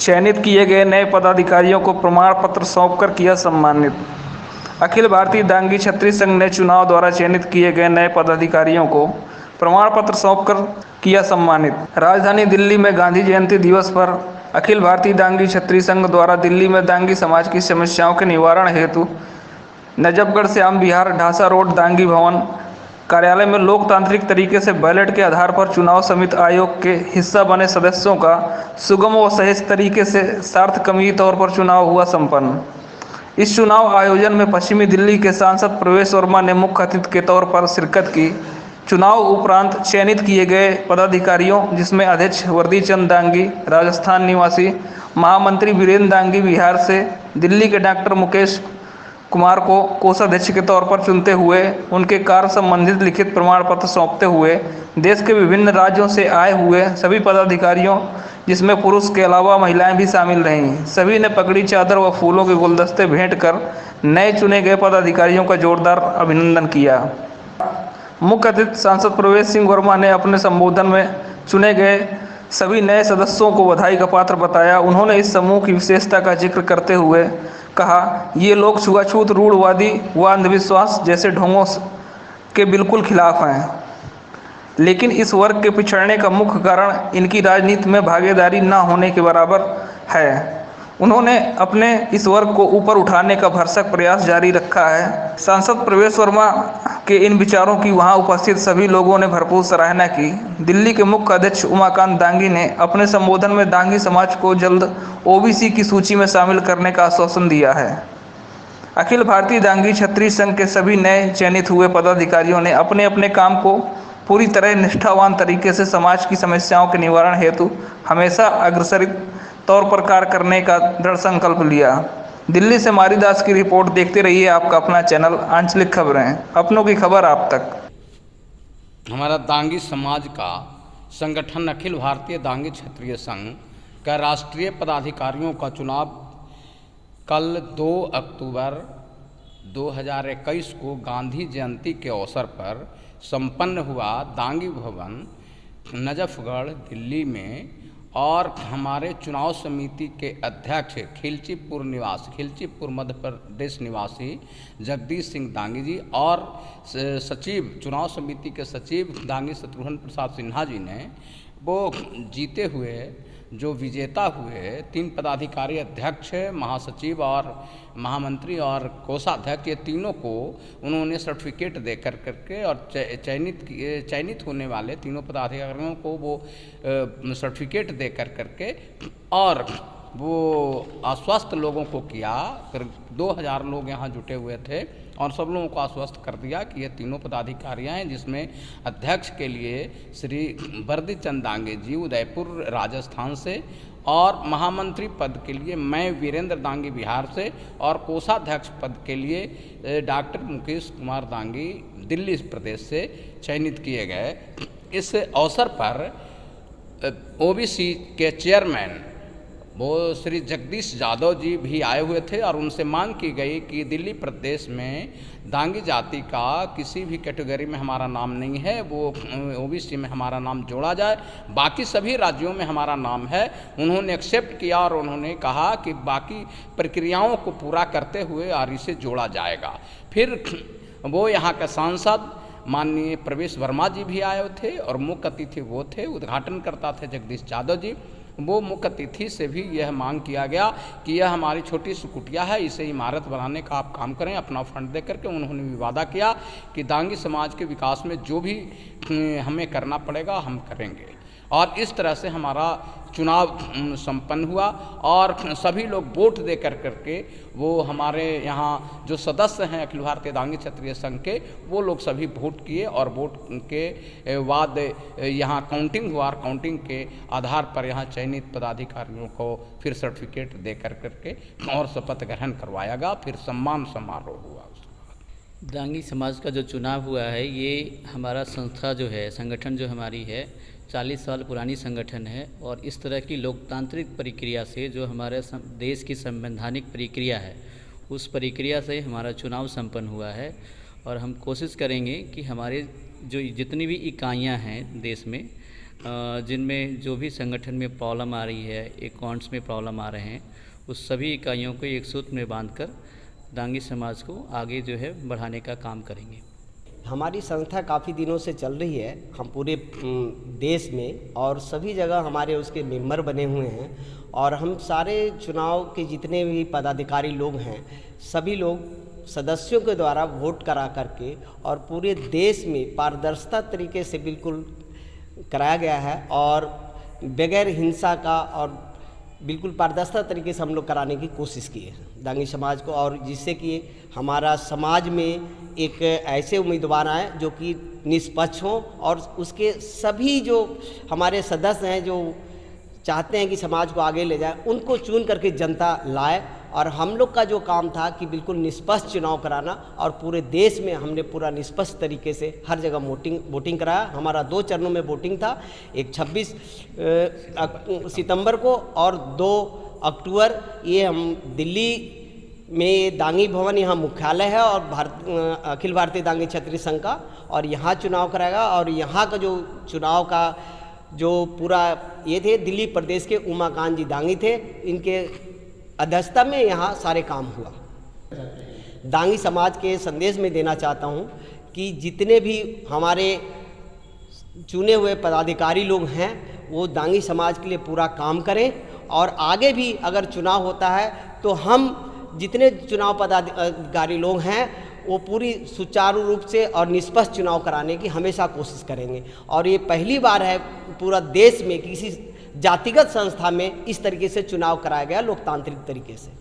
चयनित किए गए नए पदाधिकारियों को प्रमाण पत्र सौंपकर किया सम्मानित। अखिल भारतीय दांगी छत्री संघ ने चुनाव द्वारा चयनित किए गए नए पदाधिकारियों को प्रमाण पत्र सौंपकर किया सम्मानित। राजधानी दिल्ली में गांधी जयंती दिवस पर अखिल भारतीय दांगी छत्री संघ द्वारा दिल्ली में दांगी समाज की समस्याओं के निवारण हेतु नजफगढ़ श्याम विहार ढासा रोड दांगी भवन कार्यालय में लोकतांत्रिक तरीके से बैलेट के आधार पर चुनाव समिति आयोग के हिस्सा बने सदस्यों का सुगम व सहज तरीके से सार्थकमीय तौर पर चुनाव हुआ संपन्न। इस चुनाव आयोजन में पश्चिमी दिल्ली के सांसद प्रवेश वर्मा ने मुख्य अतिथि के तौर पर शिरकत की। चुनाव उपरांत चयनित किए गए पदाधिकारियों जिसमें अध्यक्ष वर्दीचंद दांगी राजस्थान निवासी, महामंत्री वीरेंद्र दांगी बिहार से, दिल्ली के डॉक्टर मुकेश कुमार को कोषाध्यक्ष के तौर पर चुनते हुए उनके कार्य संबंधित लिखित प्रमाण पत्र सौंपते हुए देश के विभिन्न राज्यों से आए हुए सभी पदाधिकारियों जिसमें पुरुष के अलावा महिलाएं भी शामिल रहीं, सभी ने पगड़ी चादर व फूलों के गुलदस्ते भेंट कर नए चुने गए पदाधिकारियों का जोरदार अभिनंदन किया। मुख्य अतिथि सांसद प्रवेश सिंह वर्मा ने अपने संबोधन में चुने गए सभी नए सदस्यों को बधाई का पात्र बताया। उन्होंने इस समूह की विशेषता का जिक्र करते हुए कहा, ये लोग छुआछूत, रूढ़वादी व अंधविश्वास जैसे ढोंगों के बिल्कुल खिलाफ हैं, लेकिन इस वर्ग के पिछड़ने का मुख्य कारण इनकी राजनीति में भागीदारी न होने के बराबर है। उन्होंने अपने इस वर्ग को ऊपर उठाने का भरसक प्रयास जारी रखा है। सांसद प्रवेश वर्मा के इन विचारों की वहां उपस्थित सभी लोगों ने भरपूर सराहना की। दिल्ली के मुख्य अध्यक्ष उमाकांत दांगी ने अपने संबोधन में दांगी समाज को जल्द ओबीसी की सूची में शामिल करने का आश्वासन दिया है। अखिल भारतीय दांगी छत्री संघ के सभी नए चयनित हुए पदाधिकारियों ने अपने अपने काम को पूरी तरह निष्ठावान तरीके से समाज की समस्याओं के निवारण हेतु हमेशा अग्रसरित तौर पर कार्य करने का दृढ़ संकल्प लिया। दिल्ली से मारीदास की रिपोर्ट। देखते रहिए आपका अपना चैनल आंचलिक खबरें, अपनों की खबर आप तक। हमारा दांगी समाज का संगठन अखिल भारतीय दांगी क्षत्रिय संघ का राष्ट्रीय पदाधिकारियों का चुनाव कल 2 अक्टूबर 2021 को गांधी जयंती के अवसर पर संपन्न हुआ दांगी भवन नजफगढ़ दिल्ली में। और हमारे चुनाव समिति के अध्यक्ष खिलचीपुर मध्य प्रदेश निवासी जगदीश सिंह दांगी जी और सचिव चुनाव समिति के सचिव दांगी शत्रुघ्न प्रसाद सिन्हा जी ने वो जीते हुए जो विजेता हुए 3 पदाधिकारी, अध्यक्ष, महासचिव और महामंत्री और कोषाध्यक्ष, ये तीनों को उन्होंने सर्टिफिकेट दे करके और चयनित होने वाले तीनों पदाधिकारियों को वो सर्टिफिकेट दे करके और वो आश्वस्त लोगों को किया। करीब 2000 लोग यहाँ जुटे हुए थे और सब लोगों को आश्वस्त कर दिया कि ये तीनों पदाधिकारियाँ हैं, जिसमें अध्यक्ष के लिए श्री वर्दीचंद दांगी जी उदयपुर राजस्थान से और महामंत्री पद के लिए मैं वीरेंद्र दांगी बिहार से और कोषाध्यक्ष पद के लिए डॉक्टर मुकेश कुमार दांगी दिल्ली प्रदेश से चयनित किए गए। इस अवसर पर ओबीसी के चेयरमैन वो श्री जगदीश यादव जी भी आए हुए थे और उनसे मांग की गई कि दिल्ली प्रदेश में दांगी जाति का किसी भी कैटेगरी में हमारा नाम नहीं है, वो ओबीसी में हमारा नाम जोड़ा जाए। बाकी सभी राज्यों में हमारा नाम है। उन्होंने एक्सेप्ट किया और उन्होंने कहा कि बाकी प्रक्रियाओं को पूरा करते हुए और इसे जोड़ा जाएगा। फिर वो यहाँ के सांसद माननीय प्रवेश वर्मा जी भी आए थे और मुख्य अतिथि वो थे, उद्घाटनकर्ता थे जगदीश यादव जी। वो मुख्य अतिथि से भी यह मांग किया गया कि यह हमारी छोटी सी कुटिया है, इसे इमारत बनाने का आप काम करें अपना फंड दे करके। उन्होंने भी वादा किया कि दांगी समाज के विकास में जो भी हमें करना पड़ेगा हम करेंगे। और इस तरह से हमारा चुनाव संपन्न हुआ और सभी लोग वोट दे करके वो हमारे यहाँ जो सदस्य हैं अखिल भारतीय दांगी क्षत्रिय संघ के, वो लोग सभी वोट किए और वोट के बाद यहाँ काउंटिंग हुआ और काउंटिंग के आधार पर यहाँ चयनित पदाधिकारियों को फिर सर्टिफिकेट दे करके और शपथ ग्रहण करवाया गया। फिर सम्मान समारोह हुआ। दांगी समाज का जो चुनाव हुआ है, ये हमारा संस्था जो है, संगठन जो हमारी है, 40 साल पुरानी संगठन है और इस तरह की लोकतांत्रिक प्रक्रिया से जो हमारे देश की संवैधानिक प्रक्रिया है, उस प्रक्रिया से हमारा चुनाव संपन्न हुआ है। और हम कोशिश करेंगे कि हमारे जो जितनी भी इकाइयां हैं देश में, जिनमें जो भी संगठन में प्रॉब्लम आ रही है, अकाउंट्स में प्रॉब्लम आ रहे हैं, उस सभी इकाइयों को एक सूत्र में बांधकर दांगी समाज को आगे जो है बढ़ाने का काम करेंगे। हमारी संस्था काफ़ी दिनों से चल रही है, हम पूरे देश में और सभी जगह हमारे उसके मेंबर बने हुए हैं और हम सारे चुनाव के जितने भी पदाधिकारी लोग हैं सभी लोग सदस्यों के द्वारा वोट करा करके और पूरे देश में पारदर्शिता तरीके से बिल्कुल कराया गया है और बगैर हिंसा का और बिल्कुल पारदर्शिता तरीके से हम लोग कराने की कोशिश की है दांगी समाज को, और जिससे कि हमारा समाज में एक ऐसे उम्मीदवार आए जो कि निष्पक्ष हों और उसके सभी जो हमारे सदस्य हैं जो चाहते हैं कि समाज को आगे ले जाए उनको चुन करके जनता लाए। और हम लोग का जो काम था कि बिल्कुल निष्पक्ष चुनाव कराना और पूरे देश में हमने पूरा निष्पक्ष तरीके से हर जगह वोटिंग कराया। हमारा 2 चरणों में वोटिंग था, एक 26 सितंबर को और 2 अक्टूबर। ये हम दिल्ली में दांगी भवन यहाँ मुख्यालय है और अखिल भारतीय दांगी क्षत्रिय संघ का, और यहाँ चुनाव कराएगा। और यहाँ का जो चुनाव का जो पूरा ये थे दिल्ली प्रदेश के उमाकांत जी दांगी थे, इनके अध्यक्षता में यहाँ सारे काम हुआ। दांगी समाज के संदेश में देना चाहता हूँ कि जितने भी हमारे चुने हुए पदाधिकारी लोग हैं वो दांगी समाज के लिए पूरा काम करें और आगे भी अगर चुनाव होता है तो हम जितने चुनाव पदाधिकारी लोग हैं वो पूरी सुचारू रूप से और निष्पक्ष चुनाव कराने की हमेशा कोशिश करेंगे। और ये पहली बार है पूरा देश में किसी जातिगत संस्था में इस तरीके से चुनाव कराया गया लोकतांत्रिक तरीके से।